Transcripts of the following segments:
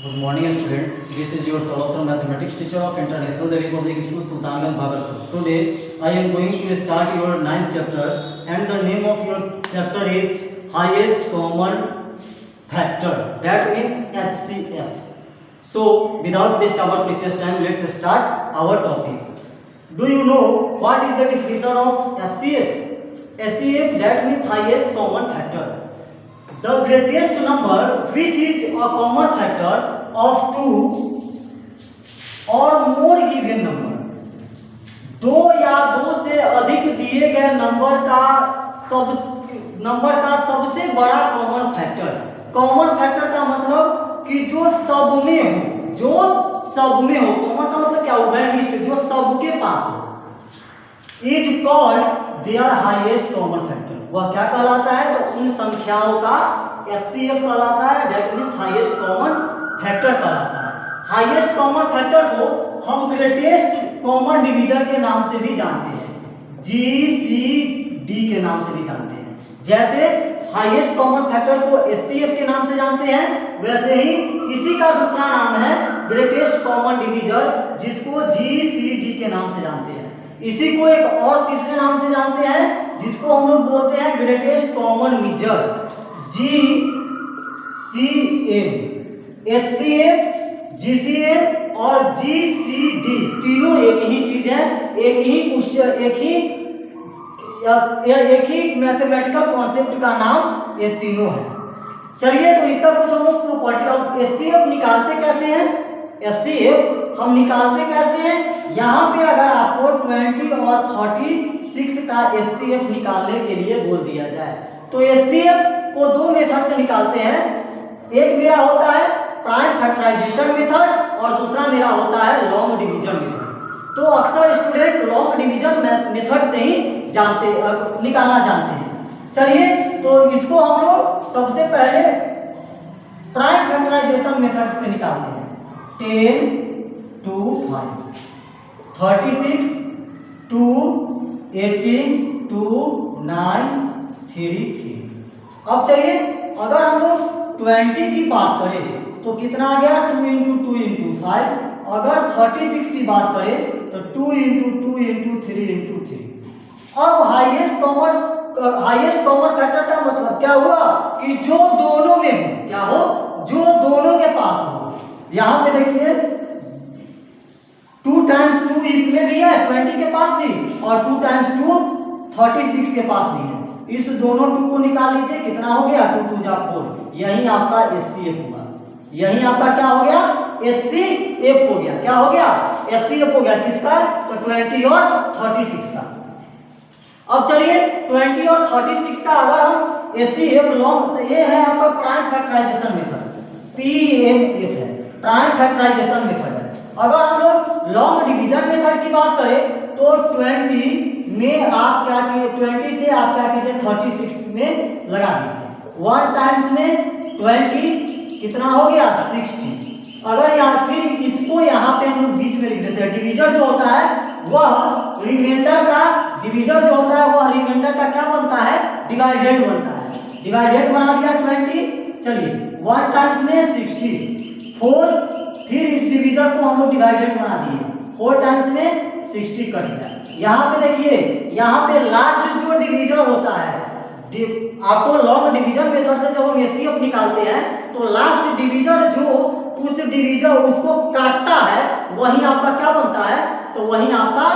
Good morning, student. This is your Solution Mathematics teacher of International Delhi Public School, Sultanganj, Bhagalpur. Today, I am going to start your 9th chapter, and the name of your chapter is Highest Common Factor. That means HCF. So, without waste our precious time, let's start our topic. Do you know what is the definition of HCF? HCF, that means highest common factor. The greatest number which is a common factor of two or more given number. दो या दो से अधिक दिए गए number का सबसे बड़ा कॉमन फैक्टर। कॉमन फैक्टर का मतलब कि जो सब में हो, कॉमन का मतलब क्या हो, वैनिस्ट, जो सबके पास हो, is called their highest common factor. वह क्या कहलाता है? तो उन संख्याओं का HCF कहलाता है, that means highest common factor कहलाता है। हाईएस्ट कॉमन फैक्टर को हम ग्रेटेस्ट कॉमन डिवीजर के नाम से भी जानते हैं, GCD के नाम से भी जानते हैं। जैसे हाईएस्ट कॉमन फैक्टर को HCF के नाम से जानते हैं, वैसे ही इसी का दूसरा नाम है ग्रेटेस्ट कॉमन डिवीजर, जिसको GCD के नाम से जानते हैं। इसी को एक और तीसरे नाम से जानते हैं, जिसको हम लोग बोलते हैं greatest common measure, GCM। HCF, GCM और GCD तीनों एक ही चीज है, एक ही मैथमेटिकल कॉन्सेप्ट का नाम ये तीनों है। चलिए, तो इसका कुछ हम लोग प्रॉपर्टी। अब HCF निकालते कैसे हैं? HCF हम निकालते कैसे हैं? यहाँ पे अगर आपको 20 और 36 का HCF निकालने के लिए बोल दिया जाए, तो HCF को दो मेथड से निकालते हैं। एक मेरा होता है प्राइम फैक्टराइजेशन मेथड और दूसरा मेरा होता है लॉन्ग डिवीजन मेथड। तो अक्सर स्टूडेंट लॉन्ग डिवीजन मेथड से ही निकालना जानते हैं। चलिए, तो इसको हम लोग सबसे पहले प्राइम फैक्टराइजेशन मेथड से निकालते हैं। 10 to 5, 36 to 18 to 9 3 3। अब चलिए, अगर हम लोग 20 की बात करें तो कितना आ गया? 2 into 2 into 5। अगर 36 की बात करें तो 2 into 2 into 3 into 3। अब हाईएस्ट कॉमन फैक्टर का मतलब क्या हुआ कि जो दोनों में हो, क्या हो, जो दोनों के पास हो। यहां पे देखिए 2 times 2 इसमें भी है, 20 के पास भी, और 2 times 2 36 के पास भी है। इस दोनों 2 को निकाल लीजिए, कितना हो गया? 2 2 जा 4। यही आपका HCF हुआ। यही आपका क्या हो गया? HCF हो गया। क्या हो गया? HCF हो गया। किसका? तो 20 और 36 का। अब चलिए, 20 और 36 का अगर हम HCF लॉन्ग, तो ये है आपका प्राइम फैक्टराइजेशन मेथड, PMF है, प्राइम फैक्टराइजेशन मेथड है। अगर हम लोग लॉन्ग डिवीजन मेथड की बात करें तो 20 में आप क्या कीजिए, 20 से आप क्या कीजिए, 36 में लगा दीजिए। 1 टाइम्स में 20 कितना हो गया? 60। अगर यहाँ फिर इसको यहाँ पे हम लोग बीच में लिख देते हैं। डिवीजर जो होता है वह रिमाइंडर का, डिवीजर जो होता है वह रिमाइंडर का क्या बनता है? डिवाइडेड बनता है। डिवाइडेड बना दिया 20। चलिए, 1 टाइम्स में 60, 4, फिर इस डिवीजर को हम लोग डिवाइडेड बना दिए, 4 टाइम्स में 60 कट गया। यहाँ पे देखिए, यहाँ पे लास्ट जो डिवीजर होता है, आपको लॉन्ग डिवीजन मेथड से जब हम HCF निकालते हैं तो लास्ट डिवीजर जो उस डिवीजर उसको काटता है, वही आपका क्या बनता है? तो वही आपका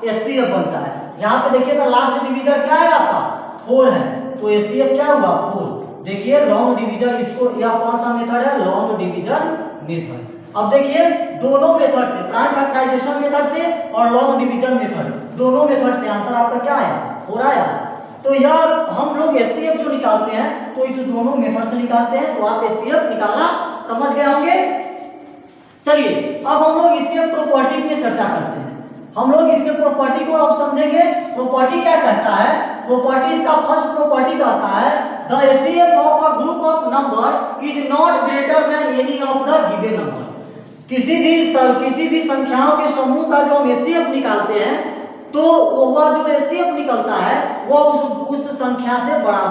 HCF बनता है। यहाँ पे देखिए तो लास्ट डिवीजर क्या है आपका? 4 है, तो HCF क्या हुआ? 4। देखिए लॉन्ग डिवीजन, इसको यह कौन सा मेथड है? Long division method. अब देखिए, दोनों मेथड से, प्राइम फैक्टराइजेशन मेथड से और लॉन्ग डिवीजन मेथड, दोनों मेथड से आंसर आपका क्या आया? 4 आया। तो यह हम लोग HCF जो निकालते हैं तो इस दोनों मेथड से निकालते हैं। तो आप HCF निकालना समझ गए होंगे। चलिए, अब हम लोग इसके प्रॉपर्टी पे चर्चा करते हैं। हम लोग इसके प्रॉपर्टी को अब समझेंगे। प्रॉपर्टी क्या कहता है? प्रॉपर्टी, इसका फर्स्ट प्रॉपर्टी कहता है the HCF of a group of number is not greater than any of the given number. किसी भी संख्याओं के समूह का जो हम HCF निकालते हैं तो वह जो HCF निकलता है वह उस संख्या से बड़ा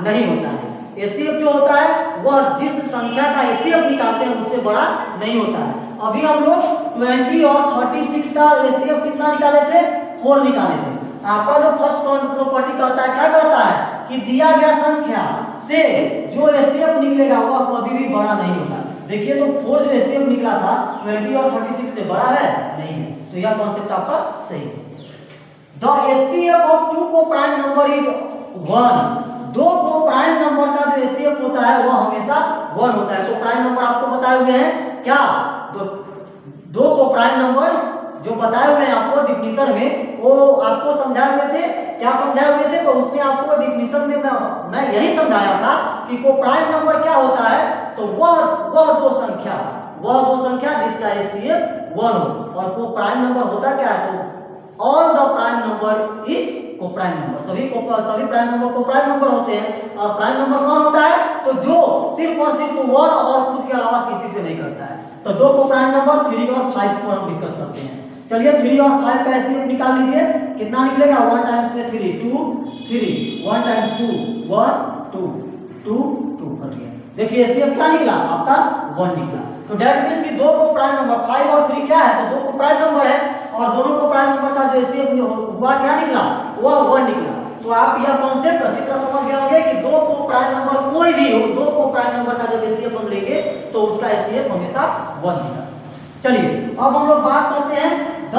नहीं होता है। HCF जो होता है वह जिस संख्या का HCF निकालते हैं उससे से बड़ा नहीं होता है। अभी हम लोग 20 और 36 का एचसीएफ कितना निकाले थे, 4 निकाले थे। आपका जो फर्स्ट प्रॉपर्टी कहता है, क्या कहता है कि दिया गया संख्या से जो एचसीएफ निकलेगा वह कभी भी बड़ा नहीं होता। देखिए तो 4 जो एचसीएफ निकला था 20 और 36 से बड़ा है, नहीं है, तो यह कॉन्सेप्ट आपका सही है। द एचसीएफ ऑफ टू को प्राइम नंबर इज 1। दो को प्राइम नंबर का जो एचसीएफ होता है वह हमेशा 1 होता है। तो प्राइम नंबर आपको बताए हुए हैं क्या, दो को प्राइम नंबर जो बताए हुए हैं आपको डिफिनीशन में, वो आपको समझाए हुए थे। क्या समझाए हुए थे, तो उसमें आपको डिफिनीशन में मैं यही समझाया था कि को प्राइम नंबर क्या होता है, तो वह दो संख्या जिसका एचसीएफ 1 हो। और को प्राइम नंबर होता क्या है, तो all the prime number is को प्राइम नंबर। सभी प्राइम नंबर को प्राइम नंबर होते हैं। और प्राइम नंबर कौन होता है, तो जो सिर्फ और सिर्फ 1 और खुद के अलावा किसी से नहीं करता है। तो दो को प्राइम नंबर 3 और 5 को हम डिस्कस करते हैं। चलिए 3 और 5 का एचसीएफ निकाल लीजिए, कितना निकलेगा, 1 टाइम्स में 3 2 3, 1 टाइम्स 2 1 2 2 2 कट गया। देखिए एचसीएफ क्या निकला आपका, 1 निकला। तो डेट मींस कि दो को प्राइम नंबर 5 और 3 क्या है, तो दो को प्राइम नंबर है, और दोनों को प्राइम नंबर का जो एचसीएफ हुआ क्या निकला, वह 1 निकला। तो आप यह कॉन्सेप्ट अच्छी तरह समझ गए होंगे कि दो को प्राइम नंबर कोई भी हो, दो को प्राइम नंबर का जब एचसीएफ हम लेंगे तो उसका एचसीएफ हमेशा 1 निकला। चलिए अब हम लोग बात करते हैं the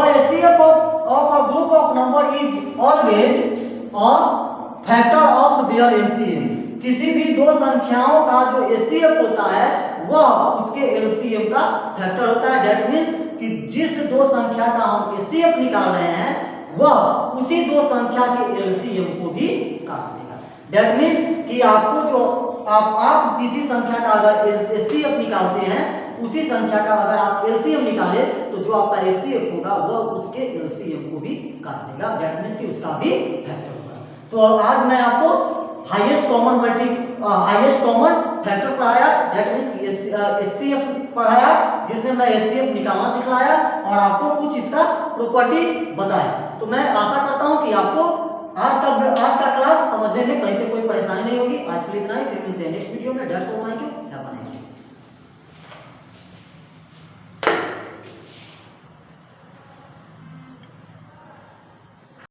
HCF of a group of number is always a factor of their LCM. किसी भी दो संख्याओं का जो एचसीएफ होता है वह उसके एलसीएम का फैक्टर होता है। दैट मींस कि जिस दो संख्या का हम एचसीएफ निकाल रहे हैं वह उसी दो संख्या के एलसीएम को भी काट देगा। दैट मींस कि आपको जो आप किसी संख्या का अगर एचसीएफ निकालते हैं, उसी संख्या का अगर आप एलसीएम निकाले तो जो आपका एचसीएफ होगा वह उसके एलसीएम को भी काट देगा। दैट मींस कि उसका भी फैक्टर होगा। तो आज मैं आपको हाईएस्ट कॉमन फैक्टर पढ़ाया, दैट मींस एचसीएफ पढ़ाया, जिसमें मैं एचसीएफ निकालना सिखलाया और आपको कुछ इसका प्रॉपर्टी बताया। तो मैं आशा करता हूं कि आपको आज का क्लास समझने में कहीं पे कोई परेशानी नहीं होगी। आज के लिए इतना ही, फिर मिलते हैं नेक्स्ट वीडियो में। That's all, thank you, have a nice day.